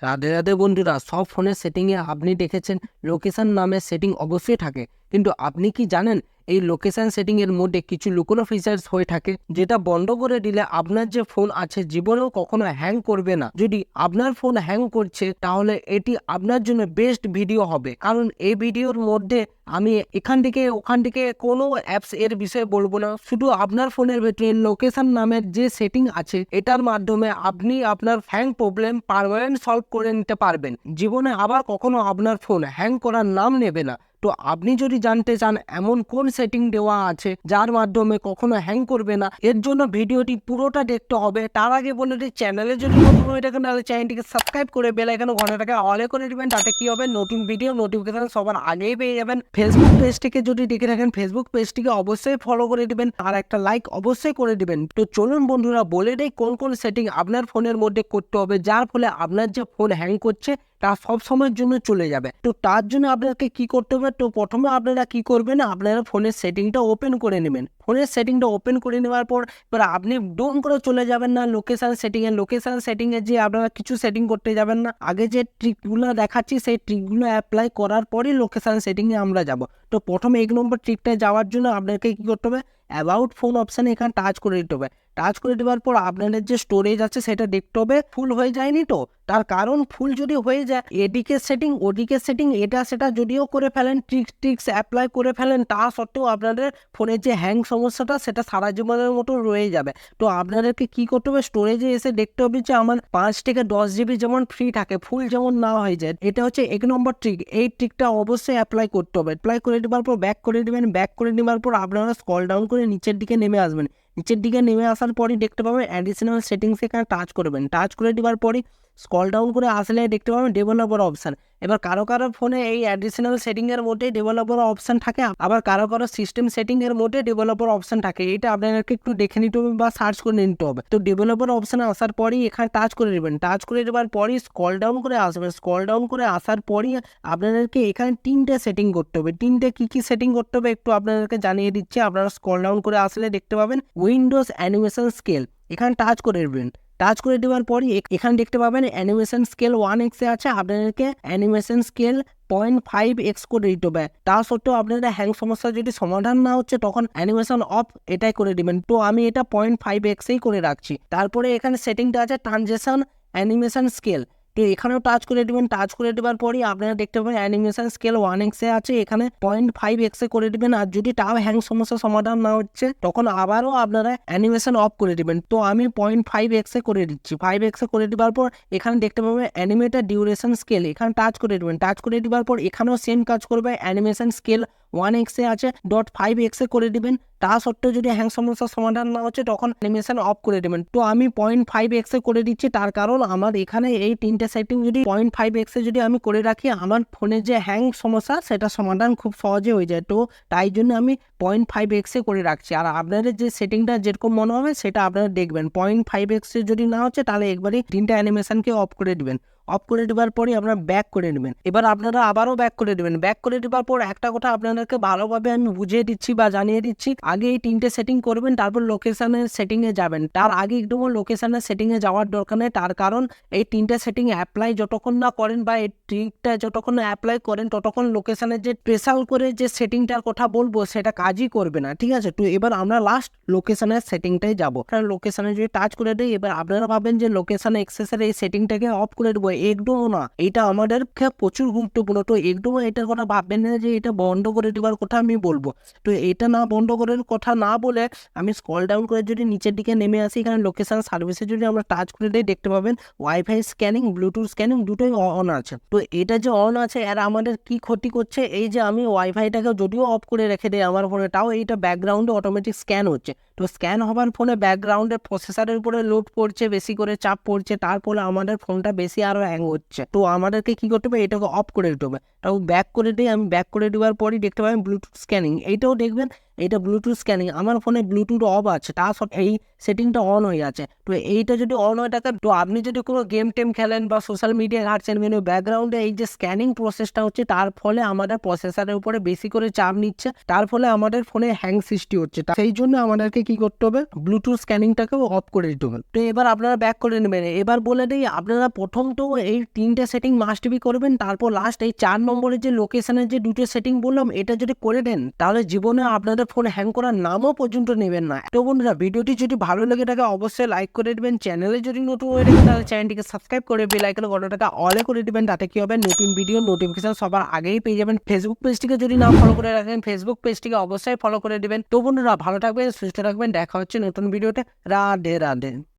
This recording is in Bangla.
রাধে রাধে বন্ধুরা, সব ফোনের সেটিংয়ে আপনি দেখেছেন লোকেশন নামের সেটিং অবশ্যই থাকে, কিন্তু আপনি কি জানেন এই লোকেশন সেটিং এর মধ্যে কিছু লুকোনো ফিচার্স হয়ে থাকে যেটা বন্ধ করে দিলে আপনার যে ফোন আছে জীবনেও কখনো হ্যাং করবে না। যদি আপনার ফোন হ্যাং করছে তাহলে এটি আপনার জন্য বেস্ট ভিডিও হবে, কারণ এই ভিডিওর মধ্যে আমি এখান থেকে ওখান থেকে কোনো অ্যাপস এর বিষয়ে বলবো না, শুধু আপনার ফোনের ভেতরে লোকেশন নামের যে সেটিং আছে এটার মাধ্যমে আপনি আপনার হ্যাং প্রবলেম পার্মানেন্ট সলভ করে নিতে পারবেন। জীবনে আবার কখনো আপনার ফোন হ্যাং করার নাম নেবে না। তো আপনি যদি জানতে চান এমন কোন সেটিং দেওয়া আছে যার মাধ্যমে কখনো হ্যাং করবে না, এর জন্য ভিডিওটি পুরোটা দেখতে হবে। তার আগে বলে দিই, চ্যানেলে যদি নতুন হয়ে থাকেন তাহলে চ্যানেলটিকে সাবস্ক্রাইব করে বেল আইকনে ঘন্টাটাকে অলে করে দিবেন। তাতে কি হবে, নতুন ভিডিও নোটিফিকেশন সবার আগেই পেয়ে যাবেন। ফেসবুক পেজটিকে যদি দেখে থাকেন ফেসবুক পেজটিকে অবশ্যই ফলো করে দিবেন আর একটা লাইক অবশ্যই করে দিবেন। তো চলুন বন্ধুরা বলে দেই কোন কোন সেটিং আপনার ফোনের মধ্যে করতে হবে যার ফলে আপনার যে ফোন হ্যাং করছে তা সব সময়ের জন্য চলে যাবে। তো তার জন্য আপনাকে কি করতে হবে, তো প্রথমে আপনারা কি করবেন, আপনারা ফোনের সেটিংটা ওপেন করে নেবেন। ফোনের সেটিংটা ওপেন করে নেওয়ার পর এবার আপনি ডোন করে চলে যাবেন না লোকেশন সেটিংয়ে যে আপনারা কিছু সেটিং করতে যাবেন না, আগে যে ট্রিকগুলো দেখাচ্ছি সেই ট্রিকগুলো অ্যাপ্লাই করার পরই লোকেশন সেটিংয়ে আমরা যাব। তো প্রথমে 1 নম্বর ট্রিকটা যাওয়ার জন্য আপনাকে কি করতে হবে, অ্যাবাউট ফোন অপশানে এখানে টাচ করে দিতে হবে। টাচ করে দেওয়ার পর আপনাদের যে স্টোরেজ আছে সেটা দেখতে হবে ফুল হয়ে যায়নি। তো তার কারণ ফুল যদি হয়ে যায় এদিকে সেটিং ওদিকে সেটিং এটা সেটা যদিও করে ফেলেন, ট্রিক্স অ্যাপ্লাই করে ফেলেন, তা সত্ত্বেও আপনাদের ফোনের যে হ্যাং সমস্যাটা সেটা সারা জীবনের মতো রয়ে যাবে। তো আপনাদেরকে কি করতে হবে, স্টোরেজে এসে দেখতে হবে যে আমার 5 থেকে 10 জিবি যেমন ফ্রি থাকে, ফুল যেমন না হয়ে যায়। এটা হচ্ছে 1 নম্বর ট্রিক। এই ট্রিকটা অবশ্যই অ্যাপ্লাই করতে হবে। অ্যাপ্লাই করে দেওয়ার পর ব্যাক করে দেবেন। ব্যাক করে নেওয়ার পর আপনারা স্ক্রল ডাউন করে নিচের দিকে নেমে আসবেন। নিচের দিকে নেমে আসার পরই দেখতে পাবেন অ্যাডিশনাল সেটিংস, এখানে টাচ করবেন। টাচ করে দেওয়ার পরই স্ক্রল ডাউন করে আসলে দেখতে পাবেন ডেভেলপার অপশান। এবার কারো কারো ফোনে এই অ্যাডিশনাল সেটিংয়ের মধ্যে ডেভেলপার অপশান থাকে, আবার কারো কারো সিস্টেম সেটিংয়ের মধ্যে ডেভেলপার অপশান থাকে। এটা আপনাদেরকে একটু দেখে নিতে হবে বা সার্চ করে নিতে হবে। তো ডেভেলপার অপশানে আসার পরই এখানে টাচ করে দেবেন। টাচ করে দেওয়ার পরই স্ক্রল ডাউন করে আসবেন। স্ক্রল ডাউন করে আসার পরই আপনাদেরকে এখানে 3টে সেটিং করতে হবে। 3টে কী সেটিং করতে হবে একটু আপনাদেরকে জানিয়ে দিচ্ছি। আপনারা স্ক্রল ডাউন করে আসলে দেখতে পাবেন উইন্ডোজ অ্যানিমেশন স্কেল, এখানে টাচ করে দেবেন। টাচ করে দেওয়ার পরই এখানে দেখতে পাবেন অ্যানিমেশন স্কেল 1x এ আছে, আপনাদেরকে অ্যানিমেশন স্কেল 0.5x করে দিতে হবে। তা সত্ত্বেও আপনাদের হ্যাং সমস্যা যদি সমাধান না হচ্ছে তখন অ্যানিমেশন অফ এটাই করে দিবেন। তো আমি এটা 0.5xই করে রাখছি। তারপরে এখানে সেটিংটা আছে ট্রানজেকশন অ্যানিমেশন স্কেল, তো এখানেও টাচ করে দেবেন। টাচ করে দেওয়ার পরই আপনারা দেখতে পাবেন অ্যানিমেশন স্কেল 1x এ আছে, এখানে 0.5x এ করে দিবেন। আর যদি তাও হ্যাং সমস্যা সমাধান না হচ্ছে তখন আবারও আপনারা অ্যানিমেশন অফ করে দিবেন। তো আমি 0.5x এ করে দিচ্ছি। 5x এ করে দেওয়ার পর এখানে দেখতে পাবেন অ্যানিমেটেড ডিউরেশন স্কেল, এখানে টাচ করে দেবেন। টাচ করে দেওয়ার পর এখানেও সেম কাজ করবে, অ্যানিমেশন স্কেল 1x এ আছে 0.5x এ করে দিবেন। তা সত্ত্বেও যদি হ্যাং সমস্যার সমাধান না হচ্ছে তখন অ্যানিমেশন অফ করে দেবেন। তো আমি 0.5x এ করে দিচ্ছি, তার কারণ আমার এখানে এই 3টে সেটিং যদি 0.5x এ যদি আমি করে রাখি আমার ফোনের যে হ্যাং সমস্যা সেটা সমাধান খুব সহজে হয়ে যায়। তো তাই জন্য আমি 0.5x এ করে রাখছি। আর আপনাদের যে সেটিংটা যেরকম মনে হবে সেটা আপনারা দেখবেন। 0.5x এ যদি না হচ্ছে তাহলে একবারই 3টে অ্যানিমেশনকে অফ করে দিবেন। অফ করে দেওয়ার পরই আপনারা ব্যাক করে নেবেন। এবার আপনারা আবারও ব্যাক করে দেবেন। ব্যাক করে দেওয়ার পর একটা কথা আপনাদেরকে ভালোভাবে আমি বুঝিয়ে দিচ্ছি বা জানিয়ে দিচ্ছি, আগে এই 3টে সেটিং করবেন, তারপর লোকেশনের সেটিংয়ে যাবেন। তার আগে একদম লোকেশনের সেটিংয়ে যাওয়ার দরকার নেই, তার কারণ এই 3টে সেটিং অ্যাপ্লাই যতক্ষণ না করেন বা এই ট্রিকটা যতক্ষণ না অ্যাপ্লাই করেন ততক্ষণ লোকেশনের যে স্পেশাল করে যে সেটিংটার কথা বলবো সেটা কাজই করবে না, ঠিক আছে। তো এবার আমরা লাস্ট লোকেশনের সেটিংটাই যাবো। কারণ লোকেশনে যদি টাচ করে দিই এবার আপনারা ভাবেন যে লোকেশন এক্সেসের এই সেটিংটাকে অফ করে দেবো, একদমও না। এটা আমাদের প্রচুর গুরুত্বপূর্ণ। তো একদমও এটার কথা ভাববেন না যে এটা বন্ধ করে দেওয়ার কথা আমি বলবো। তো এটা না বন্ধ করার কথা না বলে আমি স্ক্রল ডাউন করে যদি নিচের দিকে নেমে আসি, এখানে লোকেশন সার্ভিসে যদি আমরা টাচ করে দিই দেখতে পাবেন ওয়াইফাই স্ক্যানিং ব্লুটুথ স্ক্যানিং দুটোই অন আছে। তো এটা যে অন আছে এর আমাদের কি ক্ষতি করছে, এই যে আমি ওয়াইফাইটাকে যদিও অফ করে রেখে দিই আমার ফোনে তাও এইটা ব্যাকগ্রাউন্ডে অটোমেটিক স্ক্যান হচ্ছে। তো স্ক্যান হবার ফোনে ব্যাকগ্রাউন্ডে প্রসেসরের উপরে লোড পড়ছে, বেশি করে চাপ পড়ছে, তার ফলে আমাদের ফোনটা বেশি আরো হ্যাং হচ্ছে। তো আমাদেরকে কি করতে হবে, এটাকে অফ করে দিতে হবে। তাও ব্যাক করে দিই। আমি ব্যাক করে দেওয়ার পরই দেখতে পাবেন ব্লুটুথ স্ক্যানিং, এইটাও দেখবেন এটা ব্লুটুথ স্ক্যানিং। আমার ফোনে ব্লুটুথ অফ আছে, তা এই সেটিংটা অন হয়ে আছে। তো এইটা যদি অন হয়ে থাকে, তো আপনি যদি কোনো গেম টেম খেলেন বা সোশ্যাল মিডিয়া ঘাঁটছেন কিন্তু ব্যাকগ্রাউন্ডে এই যে স্ক্যানিং প্রসেসটা হচ্ছে তার ফলে আমাদের প্রসেসরের উপরে বেশি করে চাপ নিচ্ছে, তার ফলে আমাদের ফোনে হ্যাং সৃষ্টি হচ্ছে। সেই জন্য আমাদেরকে কি কি করতে হবে, ব্লুটুথ স্ক্যানিংটাকেও অফ করে দিতে হবে। তো এবার আপনারা ব্যাক করে নেবেন। এবার বলে দিই, আপনারা প্রথম তো এই 3টে সেটিং মাস্ট বি করবেন, তারপর লাস্ট এই 4 নম্বরের যে লোকেশনের যে 2টো সেটিং বললাম, এটা যদি করে দেন তাহলে জীবনে আপনাদের ফোন হ্যাং করার নামও পর্যন্ত নেবেন না। তো বন্ধুরা, ভিডিওটি যদি ভালো লেগে থাকে অবশ্যই লাইক করে দেবেন। চ্যানেলে যদি নতুন হয়ে থাকে তাহলে চ্যানেলটিকে সাবস্ক্রাইব করে বেল আইকনের ঘন্টাটাকে অলে করে দিবেন। তাতে কি হবে, নতুন ভিডিও নোটিফিকেশন সবার আগেই পেয়ে যাবেন। ফেসবুক পেজটিকে যদি না ফলো করে রাখেন, ফেসবুক পেজটিকে অবশ্যই ফলো করে দিবেন। তো বন্ধুরা, ভালো থাকবেন, সুস্থ থাকবেন, দেখা হচ্ছে নতুন ভিডিওতে। রাধে রাধে।